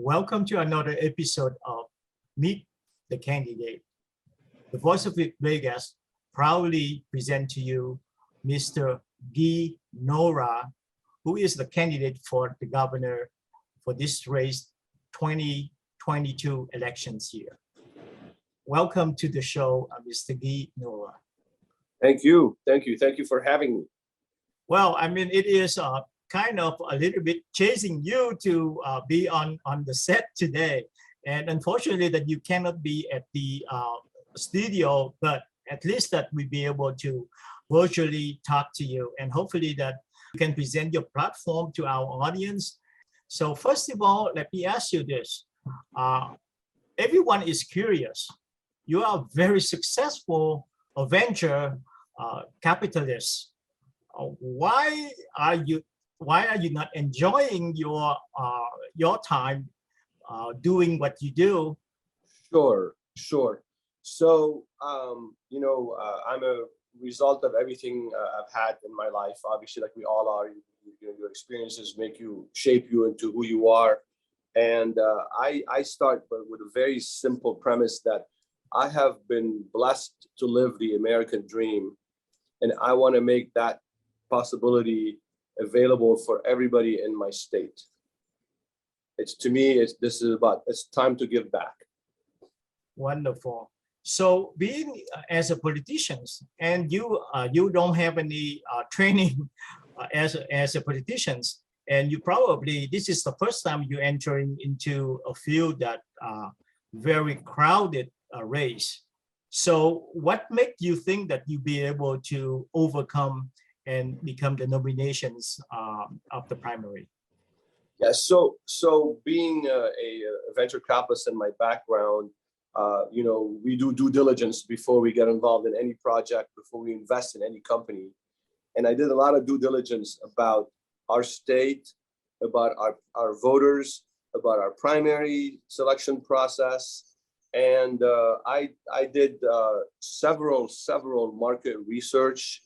Welcome to another episode of Meet the Candidate. The Voice of Viet Vegas proudly present to you Mr. Guy Nohra, who is the candidate for the governor for this race 2022 elections year. Welcome to the show, Mr. Guy Nohra. Thank you. Thank you for having me. Well, I mean, it is kind of a little bit chasing you to be on the set today. And unfortunately that you cannot be at the studio, but at least that we be able to virtually talk to you, and hopefully that you can present your platform to our audience. So first of all, let me ask you this. Everyone is curious. You are a very successful venture capitalist. Why are you not enjoying your time doing what you do? Sure. So, I'm a result of everything I've had in my life. Obviously, like we all are, your experiences shape you into who you are. And I start with a very simple premise that I have been blessed to live the American dream, and I want to make that possibility available for everybody in my state. It's time to give back. Wonderful. So being as a politician, and you don't have any training as a politician, and you probably, this is the first time you entering into a field that very crowded race. So what makes you think that you be able to overcome and become the nominations of the primary? Yeah, so being a venture capitalist in my background, we do due diligence before we get involved in any project, before we invest in any company. And I did a lot of due diligence about our state, about our voters, about our primary selection process. And I did several market research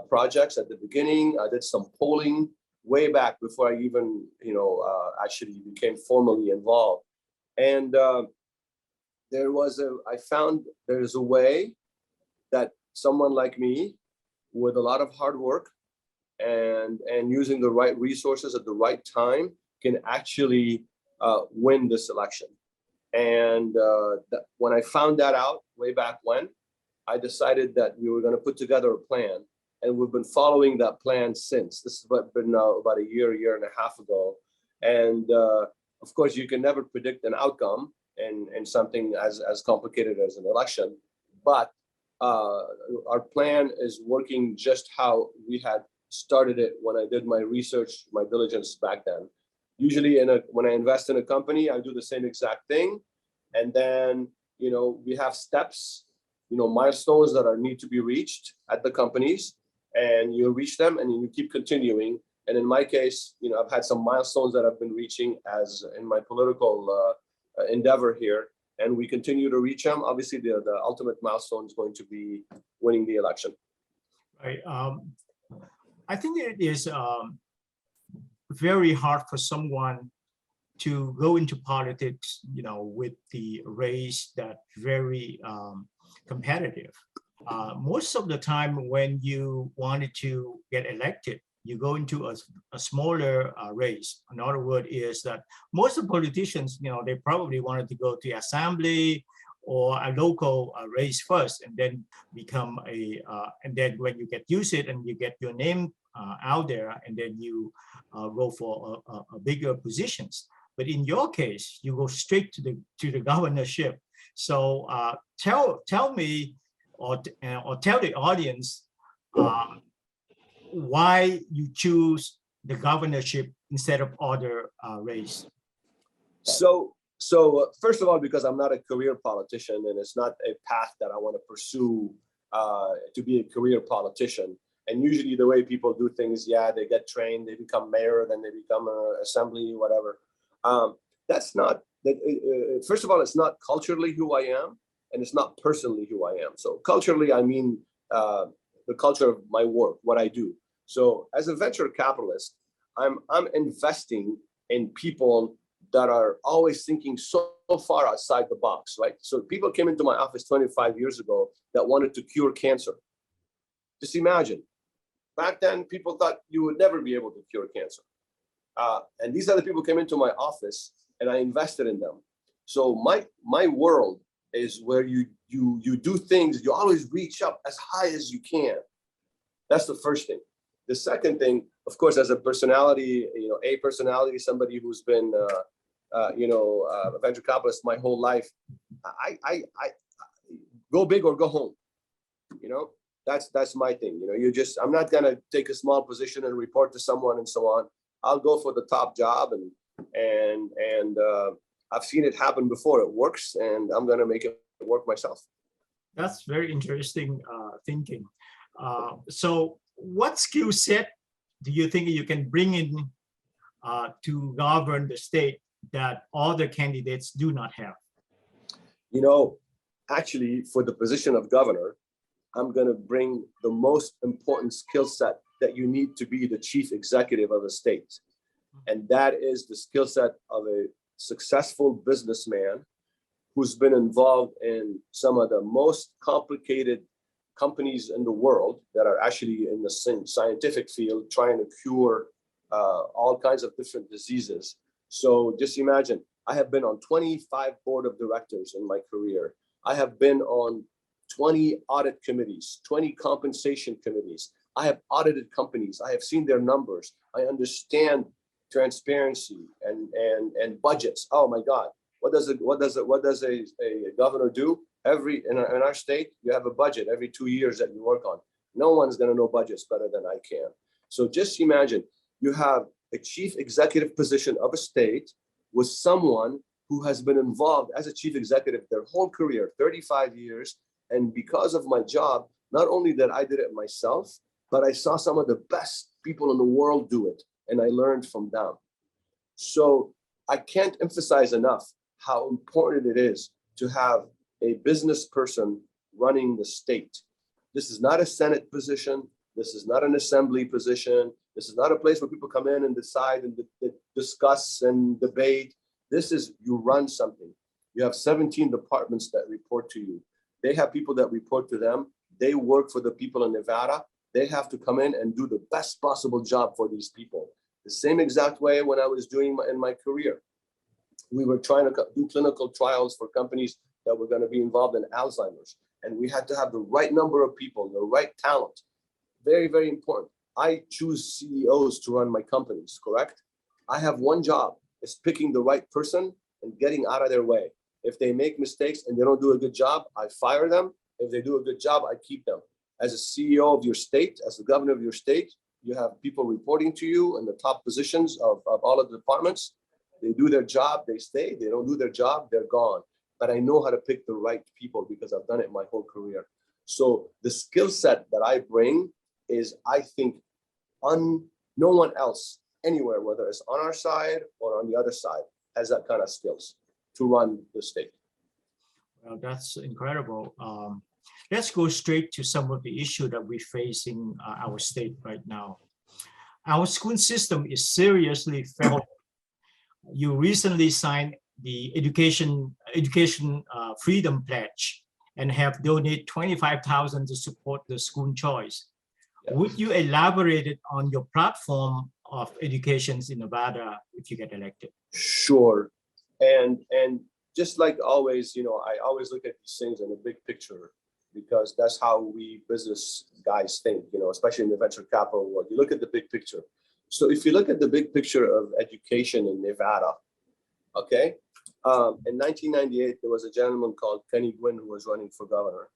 projects at the beginning. I did some polling way back before I even, actually became formally involved. And I found there's a way that someone like me, with a lot of hard work and using the right resources at the right time, can actually win this election. And when I found that out way back when, I decided that we were going to put together a plan. And we've been following that plan since. This has been now about a year and a half ago. And of course, you can never predict an outcome in something as complicated as an election. But our plan is working just how we had started it when I did my research, my diligence back then. Usually when I invest in a company, I do the same exact thing. And then, we have steps, milestones that need to be reached at the companies. And you reach them and you keep continuing. And in my case, I've had some milestones that I've been reaching as in my political endeavor here, and we continue to reach them. Obviously, the ultimate milestone is going to be winning the election. Right. I think it is very hard for someone to go into politics, with the race that very competitive. Most of the time when you wanted to get elected, you go into a smaller race. Another word is that most of the politicians, they probably wanted to go to assembly or a local race first, and then become and then when you get used it and you get your name out there, and then you go for a bigger positions. But in your case, you go straight to the governorship. So tell me, or tell the audience why you choose the governorship instead of other race. So first of all, because I'm not a career politician, and it's not a path that I want to pursue to be a career politician. And usually the way people do things, they get trained, they become mayor, then they become an assembly, whatever. That's not, first of all, it's not culturally who I am, and it's not personally who I am. So culturally, I mean the culture of my work, what I do. So as a venture capitalist, I'm investing in people that are always thinking so far outside the box, right? So people came into my office 25 years ago that wanted to cure cancer. Just imagine, back then people thought you would never be able to cure cancer. And these other people came into my office and I invested in them. So my world is where you do things, you always reach up as high as you can. That's the first thing. The second thing, of course, as a personality, a personality, somebody who's been, a venture capitalist my whole life, I go big or go home. That's my thing. I'm not gonna take a small position and report to someone and so on. I'll go for the top job, and I've seen it happen before. It works, and I'm gonna make it work myself. That's very interesting thinking. So what skill set do you think you can bring in to govern the state that other candidates do not have? Actually, for the position of governor, I'm going to bring the most important skill set that you need to be the chief executive of a state. And that is the skill set of a successful businessman who's been involved in some of the most complicated companies in the world that are actually in the scientific field trying to cure all kinds of different diseases. So just imagine, I have been on 25 board of directors in my career. I have been on 20 audit committees, 20 compensation committees. I have audited companies. I have seen their numbers. I understand transparency and budgets. Oh my God, what does a governor do? In our state, you have a budget every 2 years that you work on. No one's going to know budgets better than I can. So just imagine you have a chief executive position of a state with someone who has been involved as a chief executive their whole career, 35 years. And because of my job, not only that I did it myself, but I saw some of the best people in the world do it. And I learned from them. So I can't emphasize enough how important it is to have a business person running the state. This is not a Senate position. This is not an assembly position. This is not a place where people come in and decide and discuss and debate. This is, you run something. You have 17 departments that report to you. They have people that report to them. They work for the people in Nevada. They have to come in and do the best possible job for these people. The same exact way when I was doing in my career. We were trying to do clinical trials for companies that were going to be involved in Alzheimer's. And we had to have the right number of people, the right talent. Very, very important. I choose CEOs to run my companies, correct? I have one job. It's picking the right person and getting out of their way. If they make mistakes and they don't do a good job, I fire them. If they do a good job, I keep them. As a CEO of your state, as the governor of your state, you have people reporting to you in the top positions of all of the departments. They do their job, they stay. They don't do their job, they're gone. But I know how to pick the right people because I've done it my whole career. So the skill set that I bring is, I think, no one else anywhere, whether it's on our side or on the other side, has that kind of skills to run the state. Well, that's incredible. Let's go straight to some of the issues that we face in our state right now. Our school system is seriously failing. You recently signed the Education Freedom Pledge and have donated $25,000 to support the school choice. Yes. Would you elaborate it on your platform of education in Nevada if you get elected? Sure. And just like always, I always look at these things in a big picture, because that's how we business guys think, especially in the venture capital world. You look at the big picture. So if you look at the big picture of education in Nevada, okay, in 1998, there was a gentleman called Kenny Gwynn who was running for governor,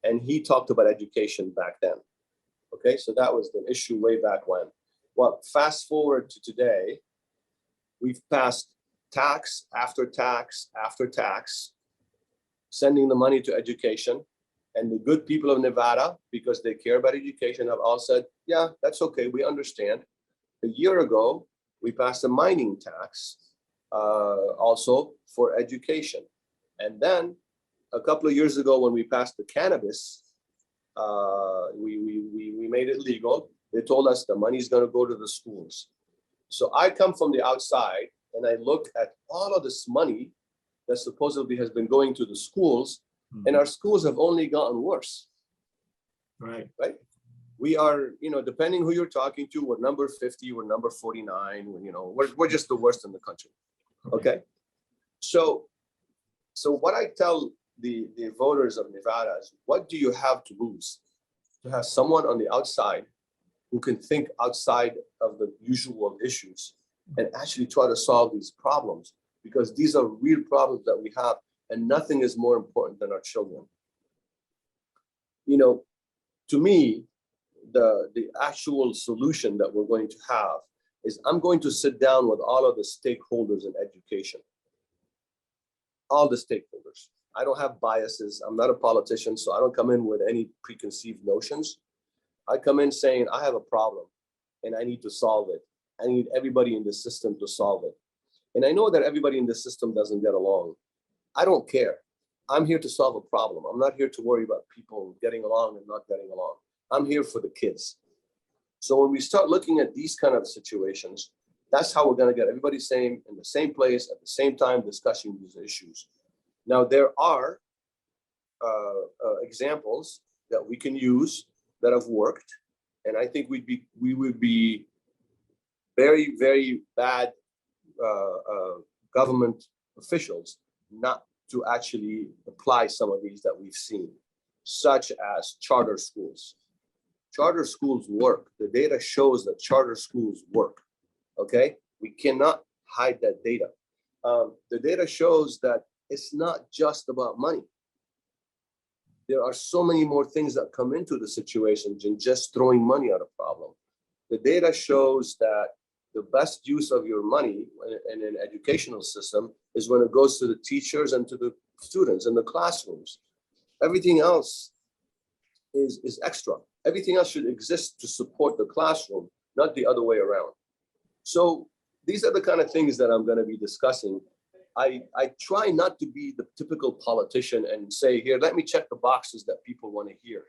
and he talked about education back then. Okay, so that was the issue way back when. Well, fast forward to today, we've passed tax after tax after tax, sending the money to education. And the good people of Nevada, because they care about education, have all said, yeah, that's okay, we understand. A year ago, we passed a mining tax also for education. And then a couple of years ago, when we passed the cannabis, we made it legal. They told us the money's going to go to the schools. So I come from the outside and I look at all of this money that supposedly has been going to the schools, and our schools have only gotten worse. Right. Right. We are, depending who you're talking to, we're number 50, we're number 49, we're just the worst in the country. Okay. So what I tell the voters of Nevada is, what do you have to lose to have someone on the outside who can think outside of the usual issues and actually try to solve these problems? Because these are real problems that we have, and nothing is more important than our children. To me, the actual solution that we're going to have is, I'm going to sit down with all of the stakeholders in education, all the stakeholders. I don't have biases. I'm not a politician, so I don't come in with any preconceived notions. I come in saying, I have a problem and I need to solve it. I need everybody in the system to solve it. And I know that everybody in the system doesn't get along. I don't care. I'm here to solve a problem. I'm not here to worry about people getting along and not getting along. I'm here for the kids. So when we start looking at these kind of situations, that's how we're going to get everybody in the same place at the same time discussing these issues. Now, there are examples that we can use that have worked, and I think we would be very, very bad government officials not to actually apply some of these that we've seen, such as charter schools. Charter schools work. The data shows that charter schools work. Okay, we cannot hide that data. The data shows that it's not just about money. There are so many more things that come into the situation than just throwing money at a problem. The data shows that the best use of your money in an educational system is when it goes to the teachers and to the students in the classrooms. Everything else is extra. Everything else should exist to support the classroom, not the other way around. So these are the kind of things that I'm going to be discussing. I try not to be the typical politician and say, here, let me check the boxes that people want to hear.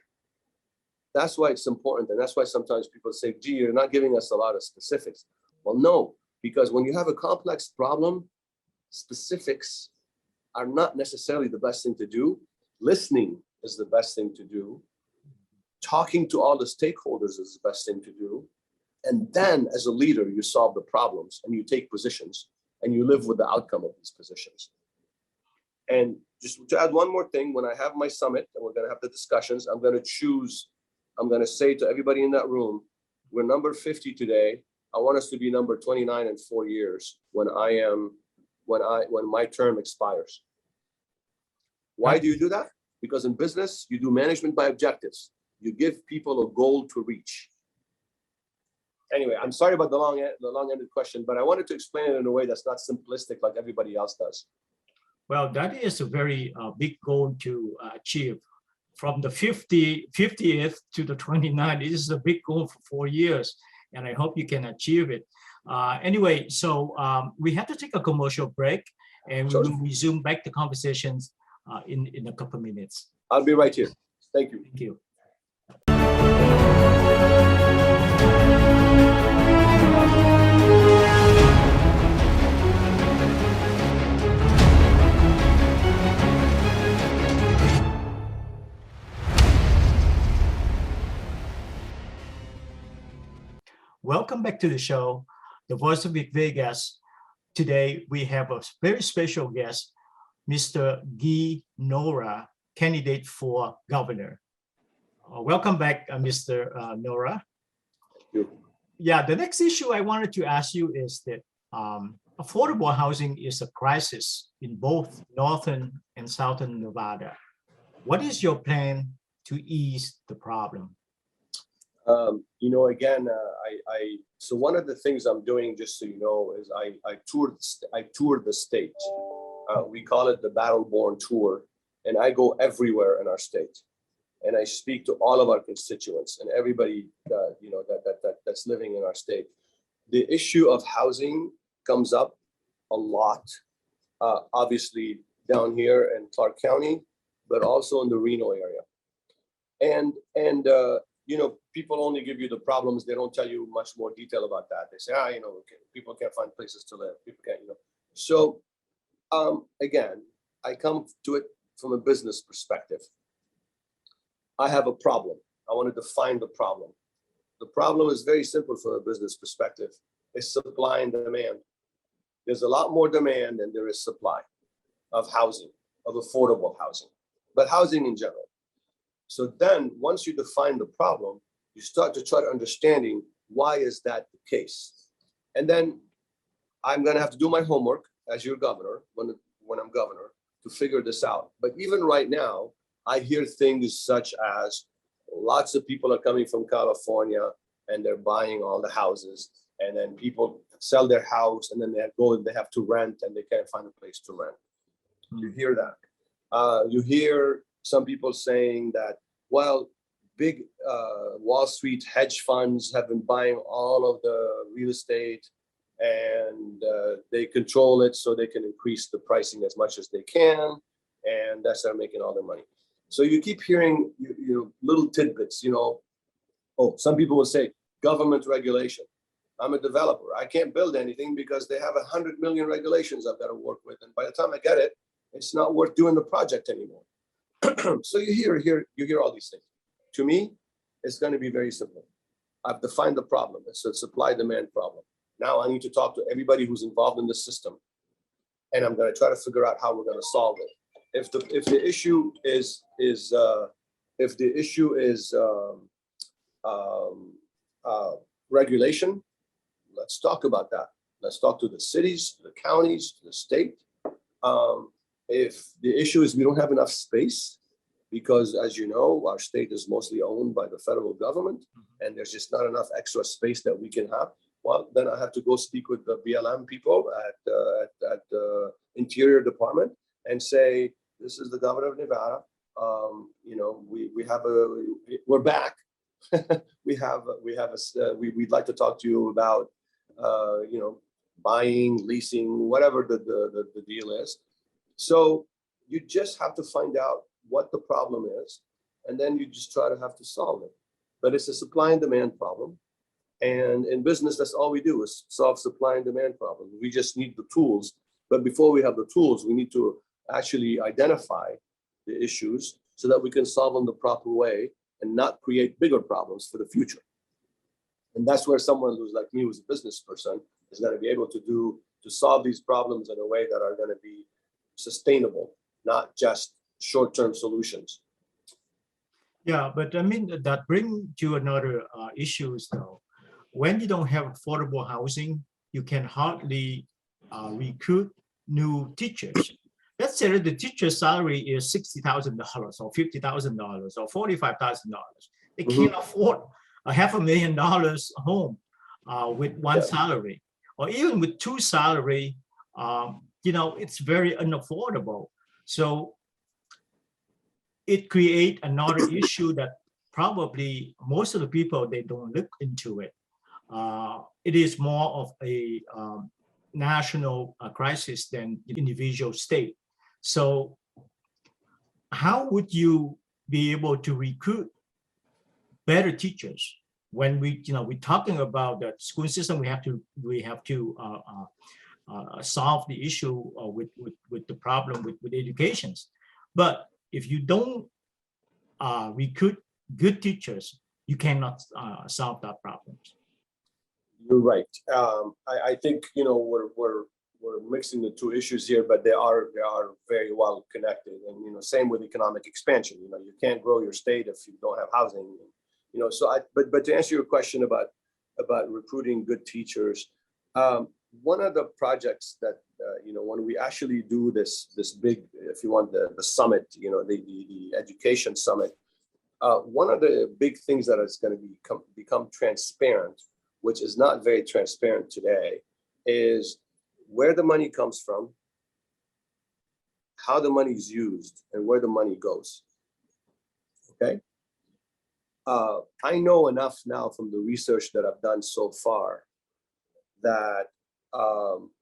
That's why it's important. And that's why sometimes people say, gee, you're not giving us a lot of specifics. Well, no, because when you have a complex problem, specifics are not necessarily the best thing to do. Listening is the best thing to do. Talking to all the stakeholders is the best thing to do. And then as a leader, you solve the problems and you take positions and you live with the outcome of these positions. And just to add one more thing, when I have my summit and we're going to have the discussions, I'm going to say to everybody in that room, we're number 50 today. I want us to be number 29 in 4 years when my term expires. Why do you do that? Because in business, you do management by objectives. You give people a goal to reach. Anyway, I'm sorry about the long-ended question, but I wanted to explain it in a way that's not simplistic like everybody else does. Well, that is a very big goal to achieve. From the 50th to the 29th, this is a big goal for 4 years, and I hope you can achieve it. Anyway, so we have to take a commercial break, and we will resume back the conversations in a couple of minutes. I'll be right here. Thank you. Thank you. Welcome back to the show, The Voice of Viet Vegas. Today, we have a very special guest, Mr. Guy Nohra, candidate for governor. Welcome back, Mr. Nohra. Thank you. Yeah, the next issue I wanted to ask you is that affordable housing is a crisis in both northern and southern Nevada. What is your plan to ease the problem? So one of the things I'm doing, just so you know, is I toured the state. We call it the Battleborn Tour, and I go everywhere in our state, and I speak to all of our constituents and everybody that's living in our state. The issue of housing comes up a lot, obviously down here in Clark County, but also in the Reno area. And people only give you the problems. They don't tell you much more detail about that. They say, people can't find places to live. People can't, So again, I come to it from a business perspective. I have a problem. I want to define the problem. The problem is very simple from a business perspective. It's supply and demand. There's a lot more demand than there is supply of housing, of affordable housing, but housing in general. So then once you define the problem, you start to try to understanding why is that the case? And then I'm going to have to do my homework as your governor, when I'm governor, to figure this out. But even right now, I hear things such as lots of people are coming from California and they're buying all the houses, and then people sell their house and then they have to rent and they can't find a place to rent. You hear that. You hear some people saying that, well, big Wall Street hedge funds have been buying all of the real estate and they control it so they can increase the pricing as much as they can, and that's how they're making all their money. So you keep hearing little tidbits, some people will say government regulation. I'm a developer. I can't build anything because they have 100 million regulations I've got to work with. And by the time I get it, it's not worth doing the project anymore. So you hear all these things. To me, it's going to be very simple. I've defined the problem. It's a supply-demand problem. Now I need to talk to everybody who's involved in the system, and I'm going to try to figure out how we're going to solve it. If the issue is regulation, let's talk about that. Let's talk to the cities, the counties, the state. If the issue is we don't have enough space, because as you know, our state is mostly owned by the federal government, and there's just not enough extra space that we can have. Well, then I have to go speak with the BLM people at the Interior Department and say, this is the governor of Nevada. We're back. We'd like to talk to you about, buying, leasing, whatever the deal is. So you just have to find out what the problem is, and then you just try to have to solve it. But it's a supply and demand problem. And in business, that's all we do is solve supply and demand problems. We just need the tools. But before we have the tools, we need to actually identify the issues so that we can solve them the proper way and not create bigger problems for the future. And that's where someone who's like me, who's a business person, is going to be able to solve these problems in a way that are going to be sustainable, not just short-term solutions. Yeah, but I mean, that brings to another issues though. When you don't have affordable housing, you can hardly recruit new teachers. Let's say that the teacher's salary is $60,000 or $50,000 or $45,000. They can't afford $500,000 home with one salary, or even with two salary. It's very unaffordable. So it creates another issue that probably most of the people, they don't look into it. It is more of a national crisis than individual state. So how would you be able to recruit better teachers when we're talking about the school system? We have to solve the issue with the problem with educations. But if you don't recruit good teachers, you cannot solve that problem. You're right. I think we're mixing the two issues here, but they are very well connected. And same with economic expansion. You can't grow your state if you don't have housing. But to answer your question about recruiting good teachers, one of the projects that when we actually do this big, if you want, the summit, the education summit, one of the big things that is going to become transparent, which is not very transparent today, is where the money comes from, how the money is used, and where the money goes. Okay. I know enough now from the research that I've done so far that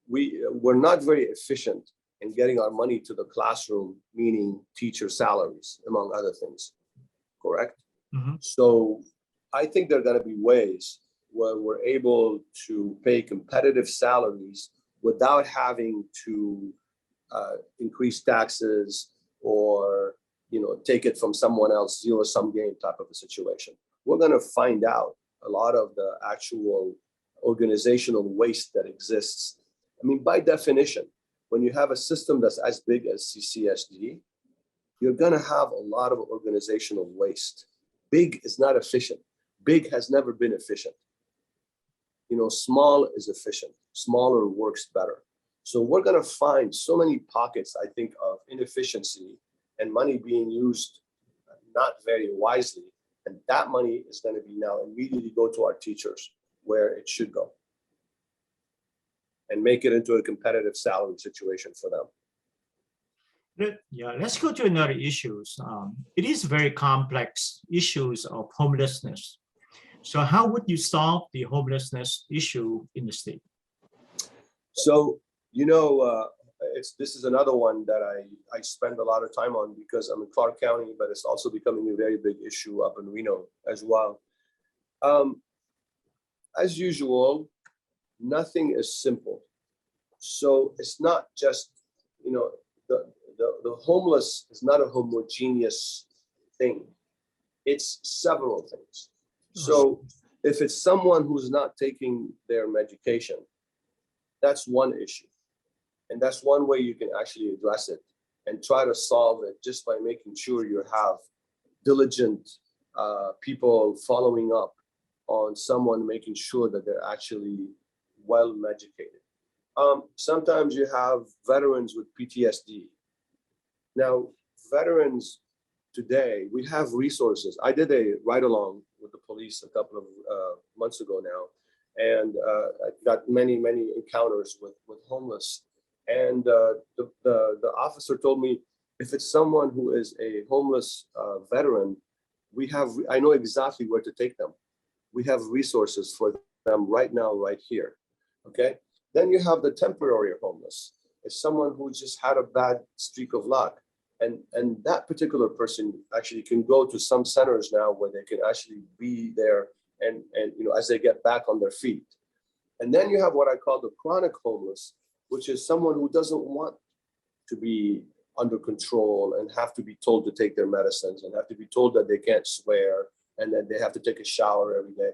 we're not very efficient in getting our money to the classroom, meaning teacher salaries, among other things. Correct? Mm-hmm. So I think there are going to be ways where we're able to pay competitive salaries without having to increase taxes or take it from someone else, zero-sum game type of a situation. We're going to find out a lot of the actual organizational waste that exists. I mean, by definition, when you have a system that's as big as CCSD, you're going to have a lot of organizational waste. Big is not efficient. Big has never been efficient. Small is efficient. Smaller works better. So we're going to find so many pockets, I think, of inefficiency and money being used not very wisely. And that money is going to be now immediately go to our teachers where it should go and make it into a competitive salary situation for them. Yeah, let's go to another issues. It is very complex issues of homelessness. So how would you solve the homelessness issue in the state? So, this is another one that I spend a lot of time on because I'm in Clark County, but it's also becoming a very big issue up in Reno as well. As usual, nothing is simple. So it's not just, the homeless is not a homogeneous thing. It's several things. So if it's someone who's not taking their medication, that's one issue. And that's one way you can actually address it and try to solve it just by making sure you have diligent people following up on someone, making sure that they're actually well medicated. Sometimes you have veterans with PTSD. Now, veterans today, we have resources. I did a ride-along with the police a couple of months ago now, and I got many encounters with homeless. And the officer told me, if it's someone who is a homeless veteran, I know exactly where to take them. We have resources for them right now, right here. Okay. Then you have the temporary homeless. It's someone who just had a bad streak of luck. And that particular person actually can go to some centers now where they can actually be there and as they get back on their feet. And then you have what I call the chronic homeless, which is someone who doesn't want to be under control and have to be told to take their medicines and have to be told that they can't swear and that they have to take a shower every day.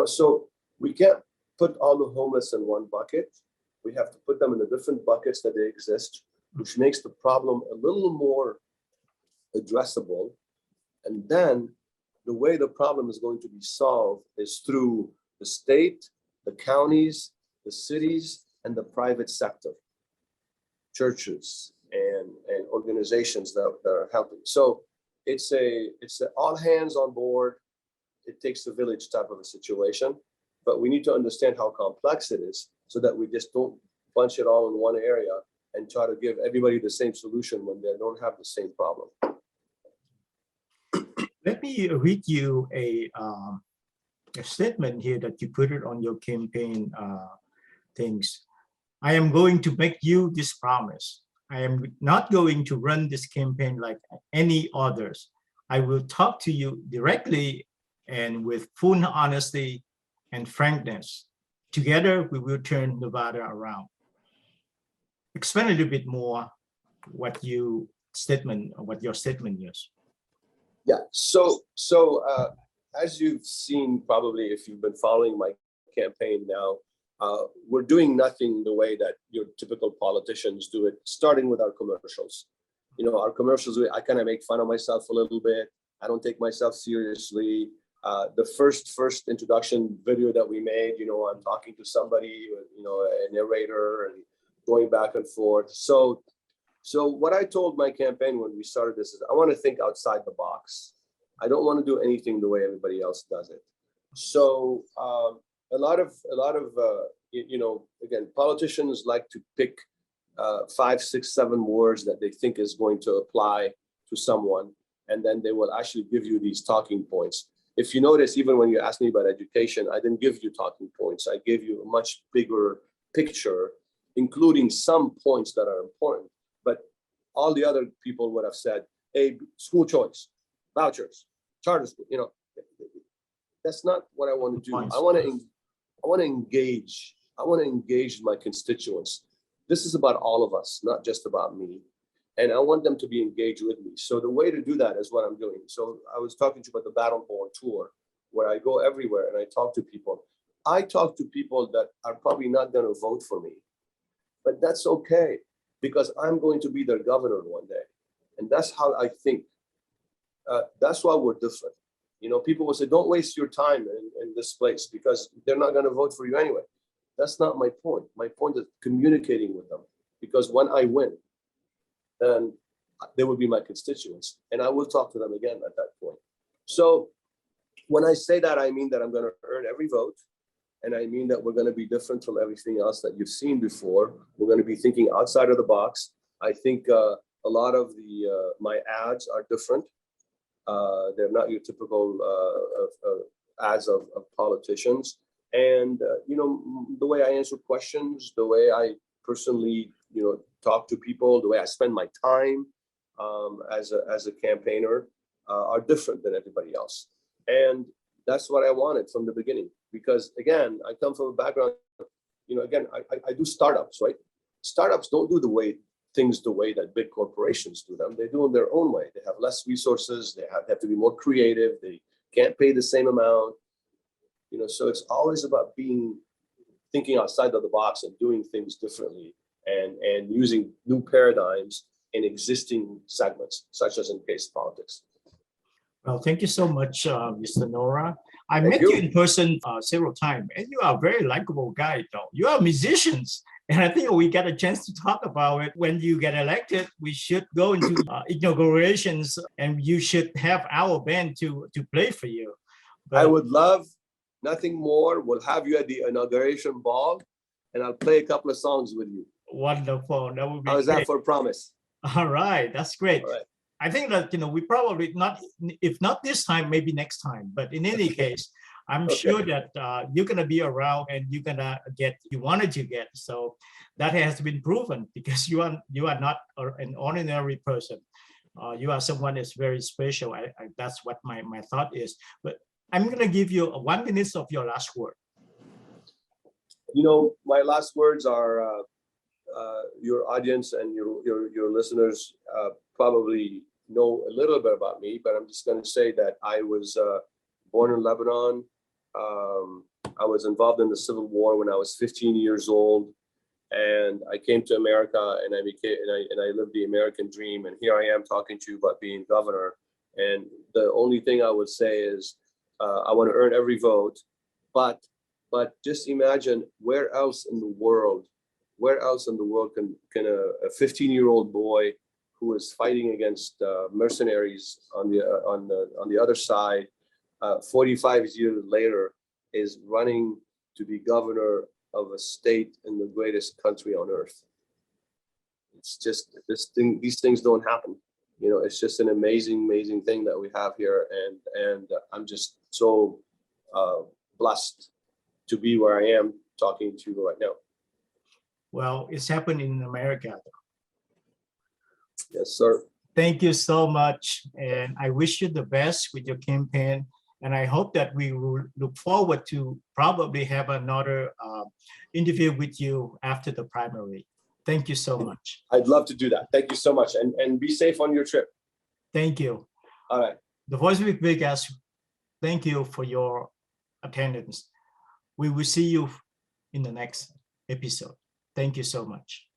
So we can't put all the homeless in one bucket. We have to put them in the different buckets that they exist, which makes the problem a little more addressable. And then the way the problem is going to be solved is through the state, the counties, the cities, and the private sector, churches and organizations that are helping. So it's a all hands on board. It takes a village type of a situation, but we need to understand how complex it is so that we just don't bunch it all in one area and try to give everybody the same solution when they don't have the same problem. Let me read you a statement here that you put it on your campaign things. I am going to make you this promise. I am not going to run this campaign like any others. I will talk to you directly and with full honesty and frankness. Together, we will turn Nevada around. Expand a little bit more what your statement is. Yeah. So as you've seen, probably if you've been following my campaign now, we're doing nothing the way that your typical politicians do it, starting with our commercials. Our commercials, I kind of make fun of myself a little bit. I don't take myself seriously. The first introduction video that we made, I'm talking to somebody, a narrator and going back and forth. So what I told my campaign when we started this is I want to think outside the box. I don't want to do anything the way everybody else does it. So a lot of again, politicians like to pick 5, 6, 7 words that they think is going to apply to someone, and then they will actually give you these talking points. If you notice, even when you asked me about education, I didn't give you talking points. I gave you a much bigger picture, including some points that are important. But all the other people would have said, hey, school choice, vouchers, charter school, that's not what I want to do. Points. I want to engage. I want to engage my constituents. This is about all of us, not just about me. And I want them to be engaged with me. So the way to do that is what I'm doing. So I was talking to you about the Battleborn tour, where I go everywhere and I talk to people. I talk to people that are probably not going to vote for me, but that's okay, because I'm going to be their governor one day. And that's how I think. That's why we're different. You know, people will say, don't waste your time in this place because they're not going to vote for you anyway. That's not my point. My point is communicating with them, because when I win, then they will be my constituents and I will talk to them again at that point. So when I say that, I mean that I'm going to earn every vote. And I mean that we're going to be different from everything else that you've seen before. We're going to be thinking outside of the box. I think a lot of my ads are different. They're not your typical ads of politicians. And, the way I answer questions, the way I personally, talk to people, the way I spend my time as a campaigner are different than everybody else. And that's what I wanted from the beginning, because again, I come from a background, I do startups, right? Startups don't do the way that big corporations do them. They do them their own way. They have less resources. They have to be more creative. They can't pay the same amount. So it's always about thinking outside of the box and doing things differently and using new paradigms in existing segments, such as in case politics. Well, thank you so much, Mr. Nohra. I Thank met you. you in person several times, and you are a very likable guy, though. You are musicians, and I think we got a chance to talk about it. When you get elected, we should go into inaugurations, and you should have our band to play for you. I would love nothing more. We'll have you at the inauguration ball, and I'll play a couple of songs with you. Wonderful. That would be How's great. that for a promise? All right, that's great. All right. I think that, we probably not, if not this time, maybe next time. But in any case, I'm Okay. sure that you're going to be around and you're going to get you wanted to get. So that has been proven, because you are not an ordinary person. You are someone that's very special. That's what my thought is. But I'm going to give you 1 minute of your last word. My last words are your audience and your listeners probably know a little bit about me, but I'm just going to say that I was born in Lebanon. I was involved in the Civil War when I was 15 years old, and I came to America and I lived the American dream. And here I am talking to you about being governor. And the only thing I would say is I want to earn every vote, but just imagine where else in the world can a 15-year-old boy who is fighting against mercenaries on the other side, 45 years later, is running to be governor of a state in the greatest country on earth. It's just these things don't happen. It's just an amazing thing that we have here, and I'm just so blessed to be where I am talking to you right now. Well, it's happened in America. Yes, sir. Thank you so much. And I wish you the best with your campaign. And I hope that we will look forward to probably have another interview with you after the primary. Thank you so much. I'd love to do that. Thank you so much. And be safe on your trip. Thank you. All right. The Voice of Viet Vegas, thank you for your attendance. We will see you in the next episode. Thank you so much.